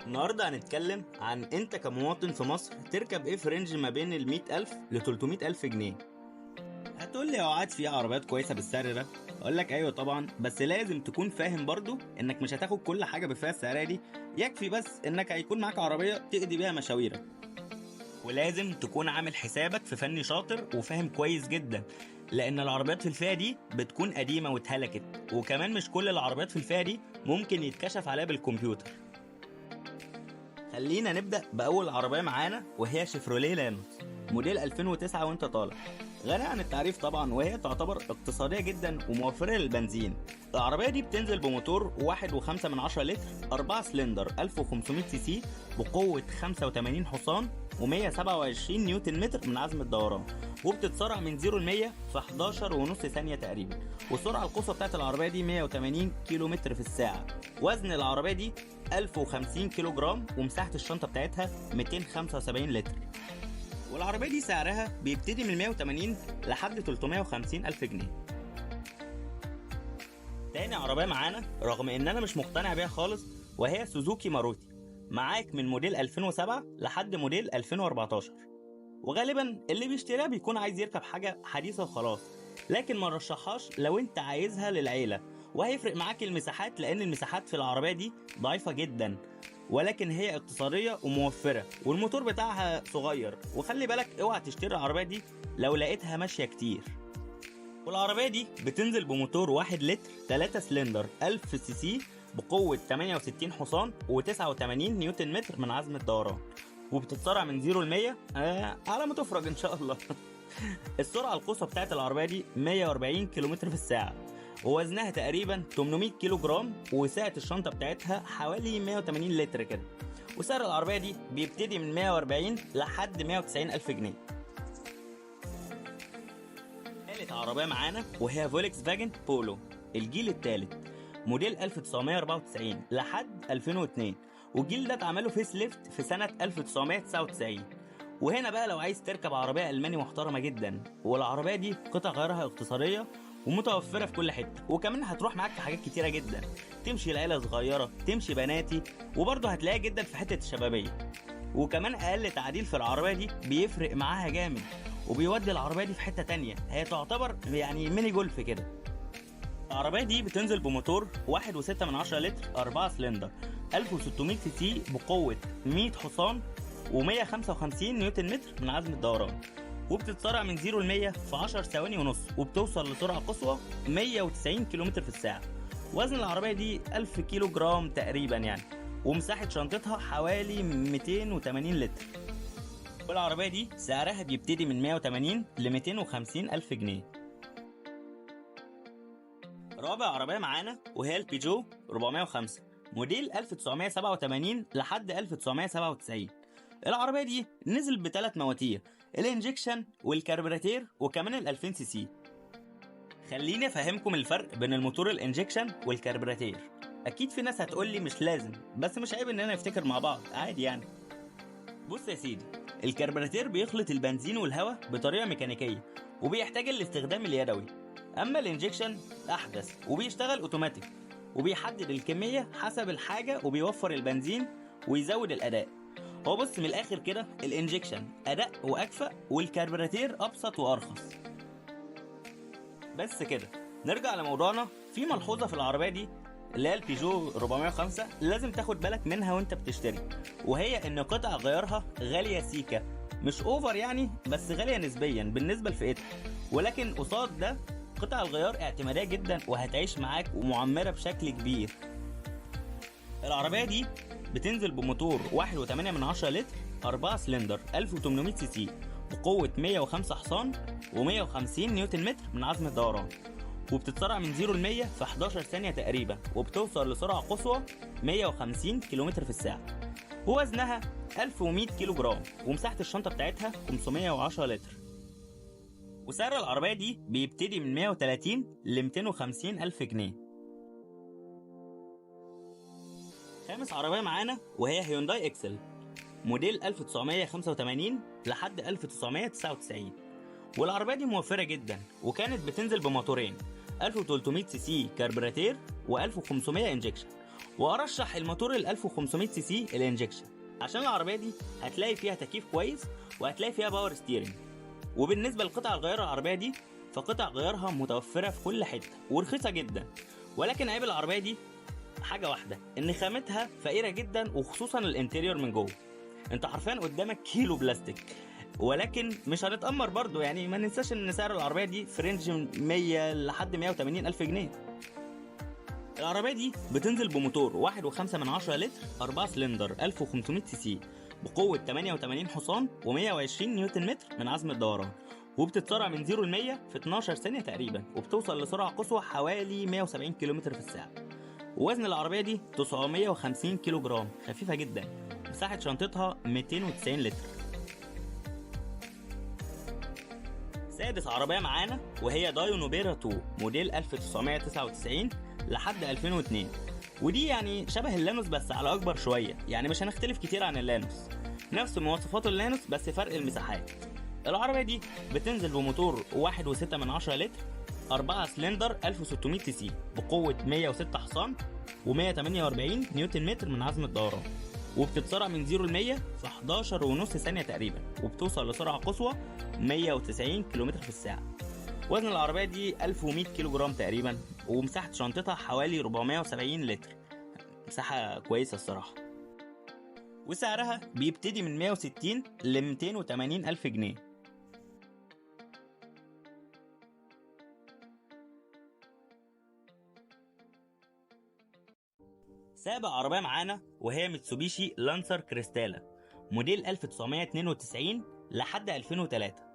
النهارده هنتكلم عن انت كمواطن في مصر تركب ايه في رينج ما بين ال 100,000 ل 300,000 جنيه. هتقول لي هو عاد في عربيات كويسه بالسعر ده؟ اقول لك ايوه طبعا، بس لازم تكون فاهم برضو انك مش هتاخد كل حاجه بالفئه السعريه دي. يكفي بس انك هيكون معاك عربيه تقضي بيها مشاويرك، ولازم تكون عامل حسابك في فني شاطر وفاهم كويس جدا، لان العربيات في الفئه دي بتكون قديمه واتهلكت، وكمان مش كل العربيات في الفئه دي ممكن يتكشف عليها بالكمبيوتر. خلينا نبدأ بأول عربية معانا وهي شيفروليه لانوس موديل 2009 وانت طالع. غنية عن التعريف طبعا، وهي تعتبر اقتصادية جدا وموفرة للبنزين. العربية دي بتنزل بموتور 1.5 لتر 4 سلندر 1500 سي سي بقوة 85 حصان و127 نيوتن متر من عزم الدوران، وبتتسرع من 0 ل 100 في 11.5 ثانية تقريبا. والسرعة القصوى بتاعت العربية دي 180 كيلو متر في الساعة. وزن العربية دي 1050 كيلو جرام، ومساحة الشنطة بتاعتها 275 لتر. والعربية دي سعرها بيبتدي من 180 لحد 350 ألف جنيه. تاني عربية معانا رغم ان انا مش مقتنع بيها خالص وهي سوزوكي ماروتي، معاك من موديل 2007 لحد موديل 2014. وغالبا اللي بيشتريها بيكون عايز يركب حاجة حديثة وخلاص، لكن ما رشحهاش لو انت عايزها للعيلة. وهيفرق معاك المساحات، لان المساحات في العربية دي ضعيفة جدا، ولكن هي اقتصادية وموفرة، والموتور بتاعها صغير. وخلي بالك اوعى تشتري العربية دي لو لقيتها ماشية كتير. والعربية دي بتنزل بموتور 1 لتر 3 سلندر 1000 سي سي بقوة 68 حصان و89 نيوتن متر من عزم الدوران، وبتتسرع من 0 ل 100 على ما تفرج ان شاء الله. السرعة القصوى بتاعت العربية دي 140 كيلومتر في الساعة، ووزنها تقريبا 800 كيلو جرام، وسعة الشنطة بتاعتها حوالي 180 لتر كده. وسعر العربية دي بيبتدي من 140 لحد 190 ألف جنيه. ثالث عربية معانا وهي فولكس فاجن بولو الجيل الثالث موديل 1994 لحد 2002، والجيل ده اتعمله فيس ليفت في سنة 1999. وهنا بقى لو عايز تركب عربية ألماني محترمة جدا، والعربية دي قطع غيارها اقتصادية ومتوفرة في كل حتة، وكمان هتروح معاك في حاجات كتيرة جدا، تمشي العيلة صغيرة، تمشي بناتي، وبرضه هتلاقيها جدا في حتة الشبابية. وكمان أقل تعديل في العربية دي بيفرق معاها جامد، وبيودي العربية دي في حتة تانية. هي تعتبر يعني ميني جولف كده. العربية دي بتنزل بموتور 1.6 لتر 4 سلندر 1600 سي سي بقوة 100 حصان و155 نيوتن متر من عزم الدوران، وبتتسرع من 0 ل 100 في 10 ثواني ونص، وبتوصل لسرعة قصوى 190 كيلومتر في الساعة. وزن العربية دي 1000 كيلو جرام تقريبا يعني، ومساحة شنطتها حوالي 280 لتر. والعربية دي سعرها بيبتدي من 180 ل 250 ألف جنيه. رابع عربية معانا وهي البيجو 405 موديل 1987 لحد 1997. العربية دي نزل بثلاث مواتير، الانجكشن والكربراتير وكمان ال 2000 سي سي. خليني افهمكم الفرق بين الموتور الانجكشن والكربراتير. اكيد في ناس هتقولي مش لازم، بس مش عيب اننا نفتكر مع بعض عادي يعني. بص يا سيدي، الكربراتير بيخلط البنزين والهواء بطريقة ميكانيكية وبيحتاج الاستخدام اليدوي. اما الانجكشن احدث وبيشتغل اوتوماتيك، وبيحدد الكمية حسب الحاجة وبيوفر البنزين ويزود الاداء. هو بص من الاخر كده، الانجكشن اداء واكفأ، والكربراتير ابسط وارخص. بس كده نرجع لموضوعنا. في ملحوظة في العربية دي اللي هي البيجو 405 لازم تاخد بالك منها وانت بتشتري، وهي ان قطع غيارها غالية سيكا، مش اوفر يعني، بس غالية نسبيا بالنسبة لفئتها، ولكن قصاد ده قطع الغيار اعتمادية جدا وهتعيش معاك ومعمرة بشكل كبير. العربية دي بتنزل بموتور 1.8 لتر 4 سلندر 1800 سي سي بقوة 105 حصان و150 نيوتن متر من عزم الدوران، وبتتسرع من 0 ل 100 في 11 ثانية تقريبا، وبتوصل لسرعة قصوى 150 كيلومتر في الساعة. ووزنها 1100 كيلو جرام، ومساحة الشنطة بتاعتها 510 لتر. وسعر العربية دي بيبتدي من 130 ل 250 ألف جنيه. خامس عربية معانا وهي هيونداي اكسل موديل 1985 لحد 1999. والعربية دي موفرة جدا، وكانت بتنزل بموتورين 1300 سي سي كربراتير و1500 انجكشن، وارشح الموتور ال 1500 سي سي الانجكشن، عشان العربيه دي هتلاقي فيها تكييف كويس وهتلاقي فيها باور ستيرنج. وبالنسبه لقطع الغيار العربيه دي، فقطع غيارها متوفره في كل حته ورخيصه جدا، ولكن عيب العربيه دي حاجه واحده، ان خامتها فقيره جدا، وخصوصا الانتيريور من جوه. انت حرفيا قدامك كيلو بلاستيك. ولكن مش هنتأمر برضو، يعني ما ننساش ان سعر العربيه دي في رينج من 100 لحد 180 الف جنيه. العربيه دي بتنزل بموتور 1.5 لتر 4 سلندر 1500 سي سي بقوه 88 حصان و120 نيوتن متر من عزم الدوران، وبتتسرع من 0 ل 100 في 12 ثانيه تقريبا، وبتوصل لسرعه قصوى حوالي 170 كيلومتر في الساعه. ووزن العربيه دي 950 كيلو جرام، خفيفه جدا. مساحه شنطتها 290 لتر. سادس عربيه معانا وهي دايو نوبيرا 2 موديل 1999 لحد 2002، ودي يعني شبه اللانوس بس على اكبر شويه، يعني مش هنختلف كتير عن اللانوس، نفس مواصفات اللانوس بس فرق المساحات. العربيه دي بتنزل بموتور 1.6 لتر 4 سلندر 1600 سي سي بقوه 106 حصان و148 نيوتن متر من عزم الدوران، وبتتسرع من 0 ل 100 في 11.5 ثانيه تقريبا، وبتوصل لسرعه قصوى 190 كيلومتر في الساعه. وزن العربيه دي 1100 كيلو جرام تقريبا، ومساحه شنطتها حوالي 470 لتر، مساحه كويسه الصراحه. وسعرها بيبتدي من 160 ل 280 الف جنيه. سابع عربيه معانا وهي ميتسوبيشي لانسر كريستالا موديل 1992 لحد 2003،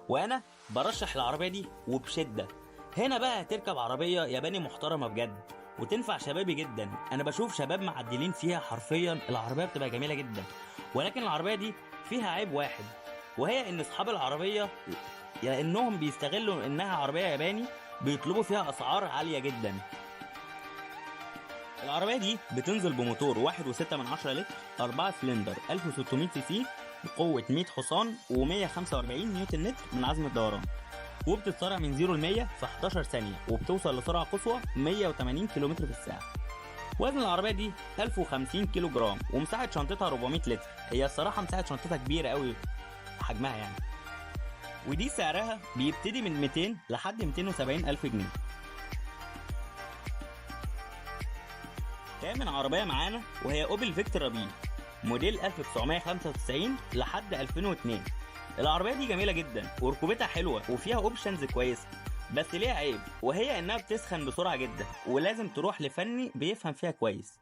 وانا برشح العربيه دي وبشده. هنا بقى هتركب عربيه ياباني محترمه بجد، وتنفع شبابي جدا. انا بشوف شباب معدلين فيها حرفيا، العربيه بتبقى جميله جدا. ولكن العربيه دي فيها عيب واحد، وهي ان اصحاب العربيه لانهم بيستغلوا انها عربيه ياباني بيطلبوا فيها اسعار عاليه جدا. العربيه دي بتنزل بموتور 1.6 لتر 4 سلندر 1600 سي سي بقوه 100 حصان و145 نيوتن متر من عزم الدوران، وبتتسرع من 0 ل 100 في 11 ثانيه، وبتوصل لسرعه قصوى 180 كيلومتر في الساعه. وزن العربيه دي 1050 كيلو جرام، ومساحه شنطتها 400 لتر. هي الصراحه مساحه شنطتها كبيره قوي حجمها يعني. ودي سعرها بيبتدي من 200 لحد 270 الف جنيه. تامن عربيه معانا وهي اوبل فيكتورا بي موديل 1995 لحد 2002. العربيه دي جميله جدا وركوبتها حلوه وفيها اوبشنز كويسه، بس ليها عيب وهي انها بتسخن بسرعه جدا، ولازم تروح لفني بيفهم فيها كويس.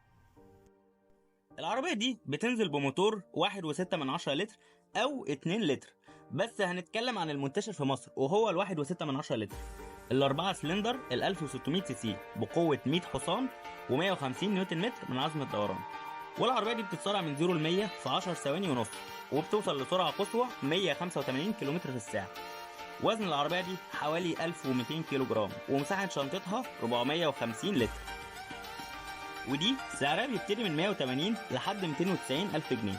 العربيه دي بتنزل بموتور 1.6 لتر او 2 لتر، بس هنتكلم عن المنتشر في مصر وهو ال 1.6 لتر الأربعة سلندر ال 1600 سي سي بقوة 100 حصان و150 نيوتن متر من عزم الدوران. والعربية دي بتتسرع من 0 ل 100 في 10 ثواني ونص، وبتوصل لسرعة قصوى 185 كيلومتر في الساعة. وزن العربية دي حوالي 1200 كيلو جرام، ومساحة شنطتها 450 لتر. ودي سعرها بيبتدي من 180 لحد 290 ألف جنيه.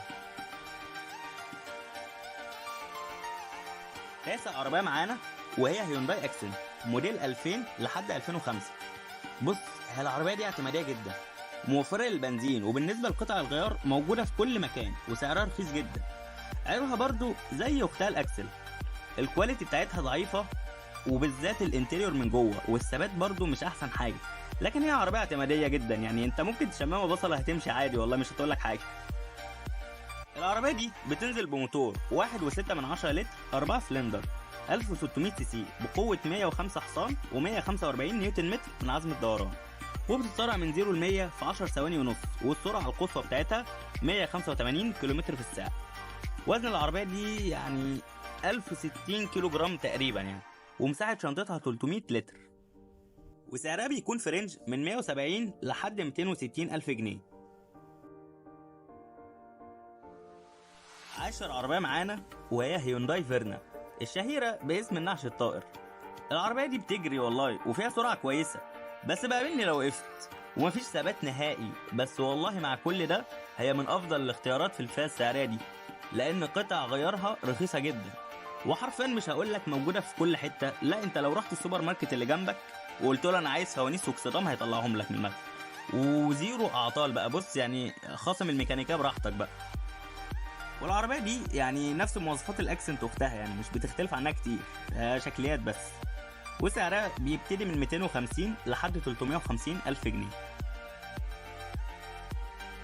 تاسع عربية معانا وهي هيونداي اكسنت موديل 2000 لحد 2005. بص، هي العربية دي اعتمادية جدا، موفرة للبنزين، وبالنسبة لقطع الغيار موجودة في كل مكان، وسعرها رخيص جدا. عيبها برضو زي اختها الاكسل، الكواليتي بتاعتها ضعيفة، وبالذات الانتيريور من جوه، والثبات برضو مش احسن حاجة. لكن هي عربية اعتمادية جدا، يعني انت ممكن تشممها بصلة هتمشي عادي والله، مش هتقولك حاجة. العربية دي بتنزل بموتور 1.6 لتر 4 سلندر 1600 سي سي بقوة 105 حصان و145 نيوتن متر من عزم الدوران، وبتتسرع من 0 ل 100 في 10 ثواني ونص، والسرعة القصوى بتاعتها 185 كيلومتر في الساعة. وزن العربية دي يعني 1060 كيلو جرام تقريبا يعني، ومساحة شنطتها 300 لتر، وسعرها بيكون في رينج من 170 لحد 260 ألف جنيه. عاشر عربية معانا وهي هيونداي فيرنا الشهيرة باسم النعش الطائر. العربية دي بتجري والله وفيها سرعة كويسة، بس بقابلني لو وقفت، ومفيش ثبات نهائي. بس والله مع كل ده هي من أفضل الاختيارات في الفئة السعرية دي، لأن قطع غيارها رخيصة جدا، وحرفيا مش هقولك موجودة في كل حتة، لا، انت لو رحت السوبر ماركت اللي جنبك وقلت له انا عايز فوانيس واكسدام هيطلعهم لك من المكتب. وزيرو اعطال بقى. بص يعني خاصم الميكانيكيه براحتك بقى. والعربيه دي يعني نفس مواصفات الاكسنت اختها، يعني مش بتختلف عنها كتير، شكليات بس. وسعرها بيبتدي من 250 لحد 350 الف جنيه.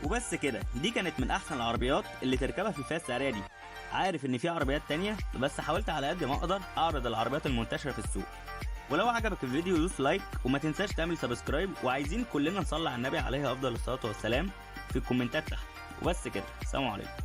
وبس كده، دي كانت من احسن العربيات اللي تركبها في الفئة السعرية دي. عارف ان في عربيات تانية، بس حاولت على قد ما اقدر اعرض العربيات المنتشرة في السوق. ولو عجبك الفيديو دوس لايك، وما تنساش تعمل سبسكرايب، وعايزين كلنا نصلي على النبي عليه افضل الصلاة والسلام في الكومنتات تحت. وبس كده، سلام عليكم.